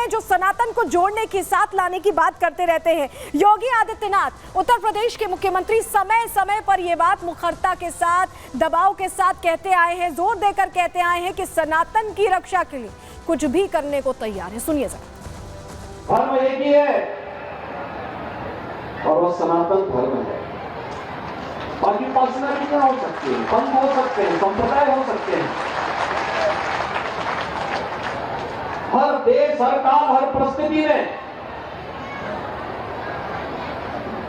हैं जो सनातन को जोड़ने के साथ लाने की बात करते रहते हैं। योगी आदित्यनाथ उत्तर प्रदेश के मुख्यमंत्री समय समय पर यह बात मुखरता के साथ, दबाव के साथ कहते आए हैं, जोर देकर कहते आए हैं कि सनातन की रक्षा के लिए कुछ भी करने को तैयार है। सुनिए जरा। धर्म एक ही है और वो सनातन धर्म है। बाकी पर्सनैलिटियां हो सकती हैं, पंथ हो सकते हैं, संप्रदाय हो सकते हैं। हर देश, हर काल, हर परिस्थिति में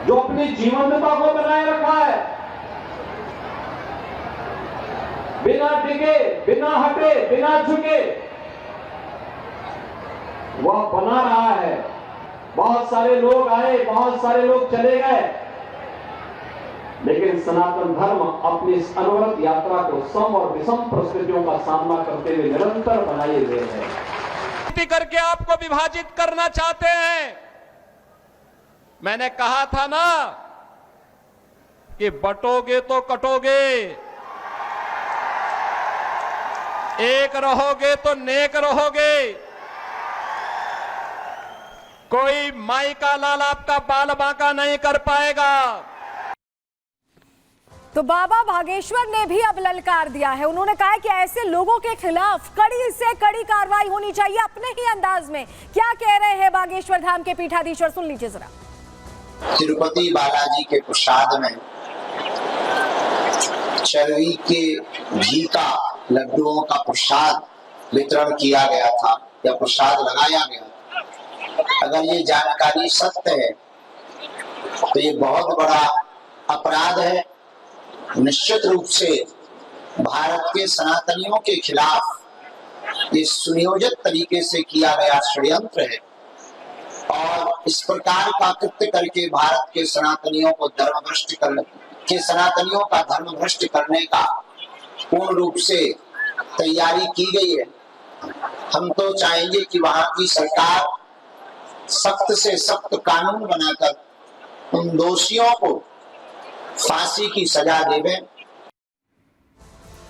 जो अपनी जीवंतता को बनाए रखा है, बिना डिगे, बिना हटे, बिना झुके, वह बना रहा है। बहुत सारे लोग आए, बहुत सारे लोग चले गए, लेकिन सनातन धर्म अपनी इस अनवरत यात्रा को सम और विषम परिस्थितियों का सामना करते हुए निरंतर बनाए हुए है। करके आपको विभाजित करना चाहते हैं। मैंने कहा था ना कि बटोगे तो कटोगे, एक रहोगे तो नेक रहोगे। कोई माई का लाल आपका बाल बांका नहीं कर पाएगा। तो बाबा भागेश्वर ने भी अब ललकार दिया है। उन्होंने कहा है कि ऐसे लोगों के खिलाफ कड़ी से कड़ी कार्रवाई होनी चाहिए। अपने ही अंदाज में क्या कह रहे हैं बागेश्वर धाम के पीठाधीश्वर, सुन लीजिए जरा। तिरुपति बालाजी के प्रसाद में चरवी के घी का, लड्डुओं का प्रसाद वितरण किया गया था या प्रसाद लगाया गया। अगर ये जानकारी सत्य है तो ये बहुत बड़ा अपराध है। निश्चित रूप से भारत के सनातनियों के खिलाफ ये सुनियोजित तरीके से किया गया षड्यंत्र है और इस प्रकार का कृत्य करके भारत के सनातनियों को सनातनियों का धर्म भ्रष्ट करने का पूर्ण रूप से तैयारी की गई है। हम तो चाहेंगे कि वहां की सरकार सख्त से सख्त कानून बनाकर उन दोषियों को फांसी की सजा देवे।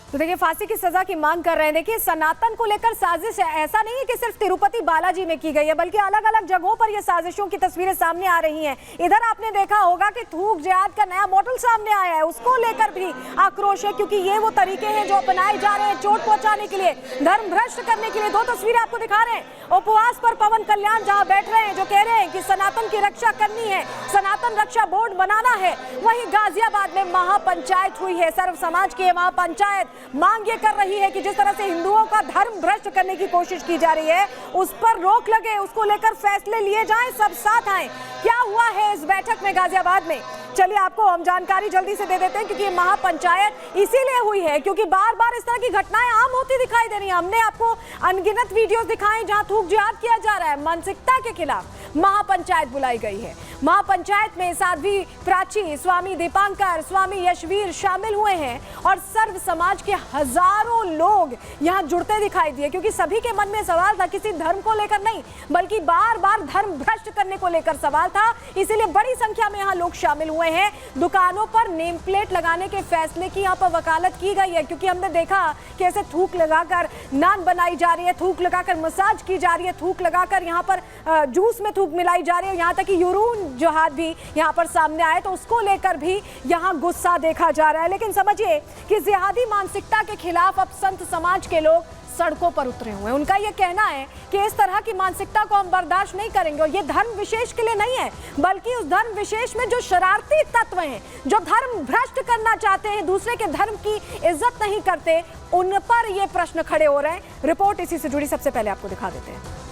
तो देखिए, फांसी की सजा की मांग कर रहे हैं। देखिए, सनातन को लेकर साजिश है। ऐसा नहीं है कि सिर्फ तिरुपति बालाजी में की गई है, बल्कि अलग अलग जगहों पर ये साजिशों की तस्वीरें सामने आ रही हैं। इधर आपने देखा होगा कि थूक जिहाद का नया मॉडल सामने आया है, उसको लेकर भी आक्रोश है, क्योंकि ये वो तरीके हैं जो अपनाए जा रहे हैं चोट पहुंचाने के लिए, धर्म भ्रष्ट करने के लिए। दो तस्वीरें आपको दिखा रहे हैं। उपवास पर पवन कल्याण जहां बैठ रहे हैं, जो कह रहे हैं कि सनातन की रक्षा करनी है, सनातन रक्षा बोर्ड बनाना है। वहीं गाजियाबाद में महापंचायत हुई है। सर्व समाज की महापंचायत मांग ये कर रही है कि जिस तरह से हिंदुओं का धर्म भ्रष्ट करने की कोशिश की जा रही है, उस पर रोक लगे, उसको लेकर फैसले लिए जाएं, सब साथ आएं। क्या हुआ है इस बैठक में गाजियाबाद में, चलिए आपको हम जानकारी जल्दी से दे देते हैं, क्योंकि महापंचायत इसीलिए हुई है क्योंकि बार बार इस तरह की घटनाएं आम होती दिखाई दे रही हैं। हमने आपको अनगिनत वीडियोस दिखाए जहां थूक जिहाद किया जा रहा है। मानसिकता के खिलाफ महापंचायत बुलाई गई है। महापंचायत में साध्वी प्राची, स्वामी दीपांकर, स्वामी यशवीर शामिल हुए हैं और सर्व समाज के हजारों लोग यहां जुड़ते दिखाई दिए, क्योंकि सभी के मन में सवाल था, किसी धर्म को लेकर नहीं, बल्कि बार बार धर्म भ्रष्ट करने को लेकर सवाल था। इसीलिए बड़ी संख्या में यहां लोग शामिल हुए हैं। दुकानों पर नेम प्लेट लगाने के फैसले की यहां पर वकालत की गई है, क्योंकि हमने देखा कि ऐसे थूक लगाकर नान बनाई जा रही है, थूक लगाकर मसाज की जा रही है, थूक लगाकर यहां पर जूस में थूक मिलाई जा रही है, यहां तक कि यूरिन जिहाद भी यहां पर सामने आए, तो उसको लेकर भी यहां गुस्सा देखा जा रहा है। लेकिन समझिए कि जिहादी मानसिकता के खिलाफ अब संत समाज के लोग सड़कों पर उतरे हुए हैं। उनका यह कहना है कि इस तरह की मानसिकता को हम बर्दाश्त नहीं करेंगे, और ये धर्म विशेष के लिए नहीं है, बल्कि उस धर्म विशेष में जो शरारती तत्व हैं, जो धर्म भ्रष्ट करना चाहते हैं, दूसरे के धर्म की इज्जत नहीं करते, उन पर ये प्रश्न खड़े हो रहे हैं। रिपोर्ट इसी से जुड़ी सबसे पहले आपको दिखा देते हैं।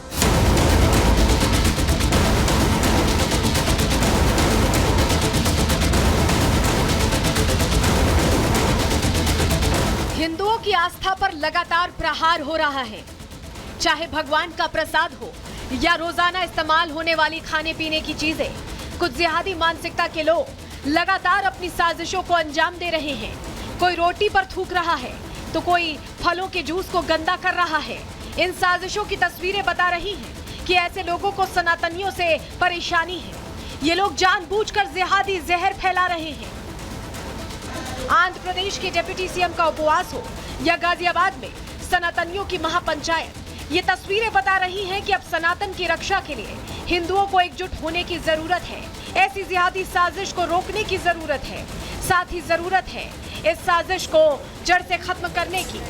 हिंदुओं की आस्था पर लगातार प्रहार हो रहा है। चाहे भगवान का प्रसाद हो या रोजाना इस्तेमाल होने वाली खाने पीने की चीजें, कुछ जिहादी मानसिकता के लोग लगातार अपनी साजिशों को अंजाम दे रहे हैं। कोई रोटी पर थूक रहा है तो कोई फलों के जूस को गंदा कर रहा है। इन साजिशों की तस्वीरें बता रही हैं कि ऐसे लोगों को सनातनियों से परेशानी है। ये लोग जानबूझकर जिहादी जहर फैला रहे हैं। आंध्र प्रदेश के डिप्टी सीएम का उपवास हो या गाजियाबाद में सनातनियों की महापंचायत, ये तस्वीरें बता रही हैं कि अब सनातन की रक्षा के लिए हिंदुओं को एकजुट होने की जरूरत है। ऐसी जिहादी साजिश को रोकने की जरूरत है। साथ ही जरूरत है इस साजिश को जड़ से खत्म करने की।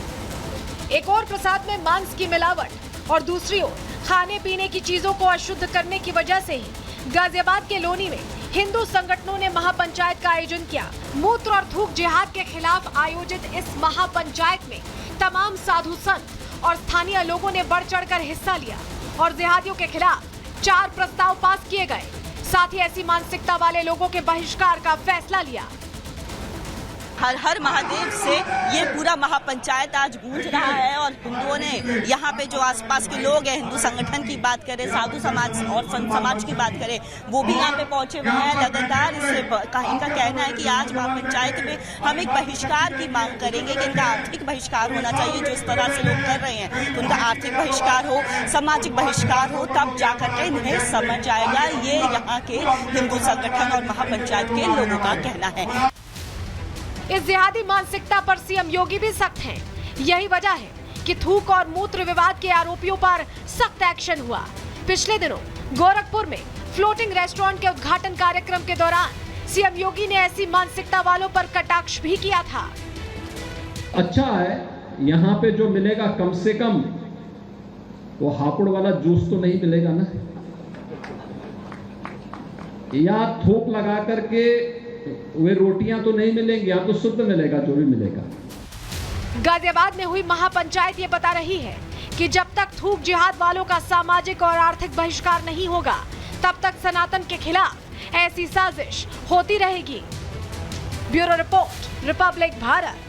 एक और प्रसाद में मांस की मिलावट और दूसरी ओर खाने पीने की चीजों को अशुद्ध करने की वजह से ही गाजियाबाद के लोनी में हिंदू संगठनों ने महापंचायत का आयोजन किया। मूत्र और थूक जिहाद के खिलाफ आयोजित इस महापंचायत में तमाम साधु संत और स्थानीय लोगों ने बढ़ चढ़कर हिस्सा लिया और जिहादियों के खिलाफ 4 प्रस्ताव पास किए गए। साथ ही ऐसी मानसिकता वाले लोगों के बहिष्कार का फैसला लिया। हर हर महादेव से ये पूरा महापंचायत आज गूंज रहा है और हिंदुओं ने यहाँ पे जो आसपास के लोग हैं, हिंदू संगठन की बात करें, साधु समाज और संत समाज की बात करें, वो भी यहाँ पे पहुंचे हुए हैं। लगातार इनका कहना है कि आज महापंचायत में हम एक बहिष्कार की मांग करेंगे कि इनका आर्थिक बहिष्कार होना चाहिए। जो इस तरह से लोग कर रहे हैं तो उनका आर्थिक बहिष्कार हो, सामाजिक बहिष्कार हो, तब जाकर के इन्हें समझ आएगा। ये यहाँ के हिंदू संगठन और महापंचायत के लोगों का कहना है। इस जिहादी मानसिकता पर सीएम योगी भी सख्त हैं। यही वजह है कि थूक और मूत्र विवाद के आरोपियों पर सख्त एक्शन हुआ। पिछले दिनों गोरखपुर में फ्लोटिंग रेस्टोरेंट के उद्घाटन कार्यक्रम के दौरान सीएम योगी ने ऐसी मानसिकता वालों पर कटाक्ष भी किया था। अच्छा है, यहाँ पे जो मिलेगा कम से कम वो हापुड़ वाला जूस तो नहीं मिलेगा ना, या थूक लगा करके वे रोटियां तो नहीं मिलेंगी, या तो शुद्ध मिलेगा जो भी मिलेगा। गाजियाबाद में हुई महापंचायत ये बता रही है कि जब तक थूक जिहाद वालों का सामाजिक और आर्थिक बहिष्कार नहीं होगा, तब तक सनातन के खिलाफ ऐसी साजिश होती रहेगी। Bureau report, Republic Bharat.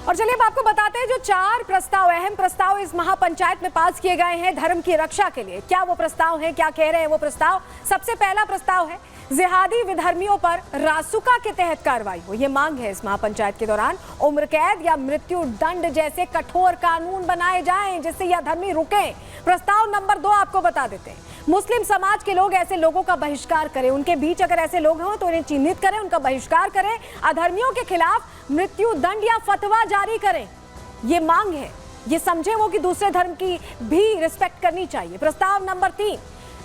और चलिए अब आपको बताते हैं जो 4 प्रस्ताव, अहम प्रस्ताव इस महापंचायत में पास किए गए हैं धर्म की रक्षा के लिए। क्या वो प्रस्ताव हैं, क्या कह रहे हैं वो प्रस्ताव? सबसे पहला प्रस्ताव है जिहादी विधर्मियों पर रासुका के तहत कार्रवाई हो। ये मांग है इस महापंचायत के दौरान। उम्र कैद या मृत्यु दंड जैसे कठोर कानून बनाए जाएं जिससे यह धर्मी रुके। प्रस्ताव नंबर 2 आपको बता देते हैं, मुस्लिम समाज के लोग ऐसे लोगों का बहिष्कार करें। उनके बीच अगर ऐसे लोग हों तो उन्हें चिन्हित करें, उनका बहिष्कार करें। अधर्मियों के खिलाफ मृत्यु दंड या फतवा जारी करें। ये मांग है, ये समझे वो कि दूसरे धर्म की भी रिस्पेक्ट करनी चाहिए। प्रस्ताव नंबर 3,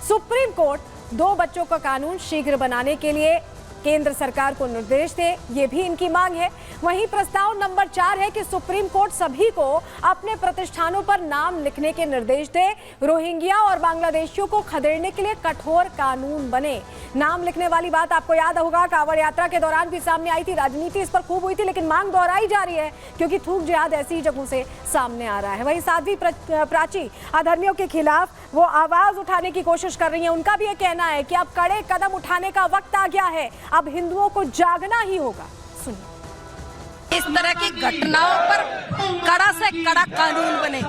सुप्रीम कोर्ट 2 बच्चों का कानून शीघ्र बनाने के लिए केंद्र सरकार को निर्देश दे। ये भी इनकी मांग है। वहीं प्रस्ताव नंबर 4 है कि सुप्रीम कोर्ट सभी को अपने प्रतिष्ठानों पर नाम लिखने के निर्देश दे। रोहिंग्या और बांग्लादेशियों को खदेड़ने के लिए कठोर कानून बने। नाम लिखने वाली बात आपको याद होगा, कांवड़ यात्रा के दौरान भी सामने आई थी, राजनीति इस पर खूब हुई थी, लेकिन मांग दोहराई जा रही है क्योंकि थूक जिहाद ऐसी जगहों से सामने आ रहा है। वहीं साध्वी प्राची अधर्मियों के खिलाफ वो आवाज उठाने की कोशिश कर रही है। उनका भी ये कहना है कि अब कड़े कदम उठाने का वक्त आ गया है, अब हिंदुओं को जागना ही होगा। सुनिए। इस तरह की घटनाओं पर कड़ा से कड़ा कानून बने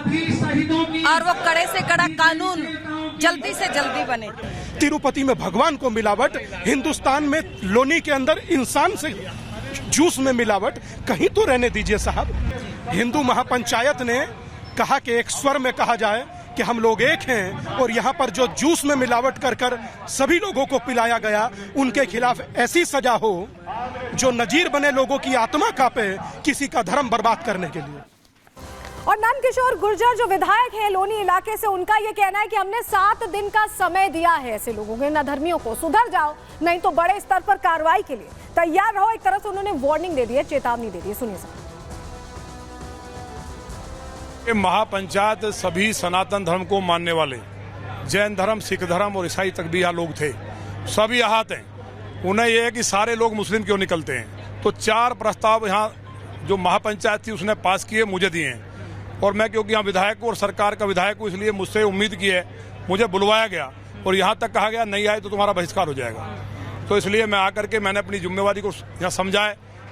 और वो कड़े से कड़ा कानून जल्दी से जल्दी बने। तिरुपति में भगवान को मिलावट, हिंदुस्तान में लोनी के अंदर इंसान से जूस में मिलावट, कहीं तो रहने दीजिए साहब। हिंदू महापंचायत ने कहा कि एक स्वर में कहा जाए कि हम लोग एक हैं, और यहाँ पर जो जूस में मिलावट कर कर सभी लोगों को पिलाया गया, उनके खिलाफ ऐसी सजा हो जो नजीर बने, लोगों की आत्मा कांपे किसी का धर्म बर्बाद करने के लिए। और नंदकिशोर गुर्जर जो विधायक हैं लोनी इलाके से, उनका ये कहना है कि हमने 7 दिन का समय दिया है ऐसे लोगों के, इन धर्मियों को सुधर जाओ, नहीं तो बड़े स्तर पर कार्रवाई के लिए तैयार रहो। एक तरह से उन्होंने वार्निंग दे दी है, चेतावनी दे दी है। सुनिए सर। महापंचायत सभी सनातन धर्म को मानने वाले, जैन धर्म, सिख धर्म और ईसाई तक भी यहाँ लोग थे, सभी यहाँ थे। उन्हें यह है कि सारे लोग मुस्लिम क्यों निकलते हैं। तो 4 प्रस्ताव यहाँ जो महापंचायत थी उसने पास किए, मुझे दिए हैं। और मैं क्योंकि यहाँ विधायक हूँ और सरकार का विधायक हूँ, इसलिए मुझसे उम्मीद की है, मुझे बुलवाया गया और यहाँ तक कहा गया नहीं आए तो तुम्हारा बहिष्कार हो जाएगा। तो इसलिए मैं आकर के मैंने अपनी जिम्मेवारी को यहाँ समझा है